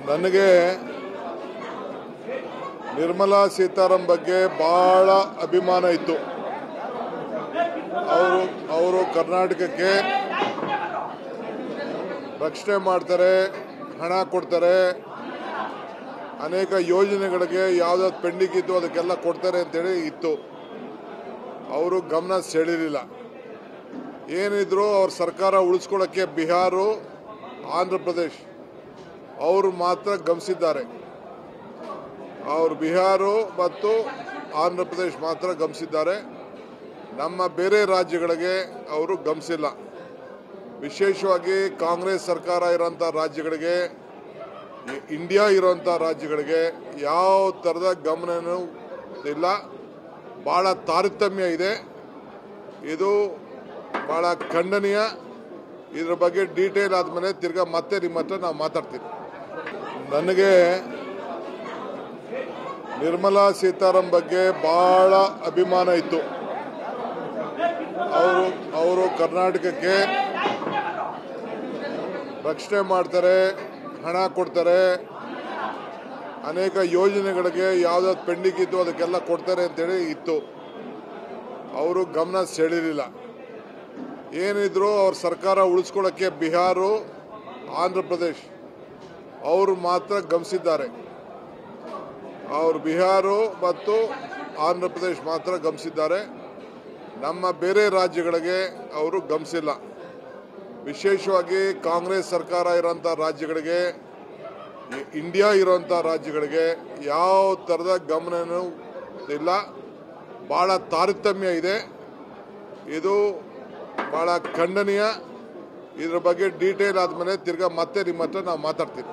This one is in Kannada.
ನನಗೆ ನಿರ್ಮಲಾ ಸೀತಾರಾಮನ್ ಬಗ್ಗೆ ಬಹಳ ಅಭಿಮಾನ ಇತ್ತು. ಅವರು ಕರ್ನಾಟಕಕ್ಕೆ ರಕ್ಷಣೆ ಮಾಡ್ತಾರೆ, ಹಣ ಕೊಡ್ತಾರೆ, ಅನೇಕ ಯೋಜನೆಗಳಿಗೆ ಯಾವುದಾದ್ರು ಪೆಂಡಿಂಗ್ ಇತ್ತು ಅದಕ್ಕೆಲ್ಲ ಕೊಡ್ತಾರೆ ಅಂತೇಳಿ ಇತ್ತು. ಅವರು ಗಮನ ಸೆಳೆಯಲಿಲ್ಲ. ಏನಿದ್ರು ಅವ್ರ ಸರ್ಕಾರ ಉಳಿಸ್ಕೊಳ್ಳೋಕ್ಕೆ ಬಿಹಾರ, ಆಂಧ್ರ ಪ್ರದೇಶ್ ಅವರು ಮಾತ್ರ ಗಮನಿಸಿದ್ದಾರೆ. ಅವರು ಬಿಹಾರ ಮತ್ತು ಆಂಧ್ರ ಪ್ರದೇಶ್ ಮಾತ್ರ ಗಮನಿಸಿದ್ದಾರೆ. ನಮ್ಮ ಬೇರೆ ರಾಜ್ಯಗಳಿಗೆ ಅವರು ಗಮನಿಸಿಲ್ಲ. ವಿಶೇಷವಾಗಿ ಕಾಂಗ್ರೆಸ್ ಸರ್ಕಾರ ಇರೋಂಥ ರಾಜ್ಯಗಳಿಗೆ, ಇಂಡಿಯಾ ಇರೋಂಥ ರಾಜ್ಯಗಳಿಗೆ ಯಾವ ಥರದ ಗಮನವೂ ಇಲ್ಲ. ಭಾಳ ತಾರತಮ್ಯ ಇದೆ. ಇದು ಭಾಳ ಖಂಡನೀಯ. ಇದ್ರ ಬಗ್ಗೆ ಡೀಟೇಲ್ ಆದಮೇಲೆ ತಿರ್ಗಾ ಮತ್ತೆ ನಿಮ್ಮ ಹತ್ರ ನಾವು ಮಾತಾಡ್ತೀವಿ. ನನಗೆ ನಿರ್ಮಲಾ ಸೀತಾರಾಮನ್ ಬಗ್ಗೆ ಬಹಳ ಅಭಿಮಾನ ಇತ್ತು. ಅವರು ಕರ್ನಾಟಕಕ್ಕೆ ರಕ್ಷಣೆ ಮಾಡ್ತಾರೆ, ಹಣ ಕೊಡ್ತಾರೆ, ಅನೇಕ ಯೋಜನೆಗಳಿಗೆ ಯಾವುದಾದ್ರು ಪೆಂಡಿಂಗ್ ಇತ್ತು ಅದಕ್ಕೆಲ್ಲ ಕೊಡ್ತಾರೆ ಅಂತೇಳಿ ಇತ್ತು. ಅವರು ಗಮನ ಸೆಳೆಯಲಿಲ್ಲ. ಏನಿದ್ರು ಅವ್ರ ಸರ್ಕಾರ ಉಳಿಸ್ಕೊಳ್ಳೋಕ್ಕೆ ಬಿಹಾರ, ಆಂಧ್ರ ಪ್ರದೇಶ್ ಅವರು ಮಾತ್ರ ಗಮನಿಸಿದ್ದಾರೆ. ಅವರು ಬಿಹಾರ ಮತ್ತು ಆಂಧ್ರ ಪ್ರದೇಶ್ ಮಾತ್ರ ಗಮನಿಸಿದ್ದಾರೆ. ನಮ್ಮ ಬೇರೆ ರಾಜ್ಯಗಳಿಗೆ ಅವರು ಗಮನಿಸಿಲ್ಲ. ವಿಶೇಷವಾಗಿ ಕಾಂಗ್ರೆಸ್ ಸರ್ಕಾರ ಇರೋಂಥ ರಾಜ್ಯಗಳಿಗೆ, ಇಂಡಿಯಾ ಇರೋಂಥ ರಾಜ್ಯಗಳಿಗೆ ಯಾವ ಥರದ ಗಮನವೂ ಇಲ್ಲ. ಭಾಳ ತಾರತಮ್ಯ ಇದೆ. ಇದು ಭಾಳ ಖಂಡನೀಯ. ಇದ್ರ ಬಗ್ಗೆ ಡೀಟೇಲ್ ಆದಮೇಲೆ ತಿರ್ಗಾ ಮತ್ತೆ ನಿಮ್ಮ ಹತ್ರ ನಾವು ಮಾತಾಡ್ತೀವಿ.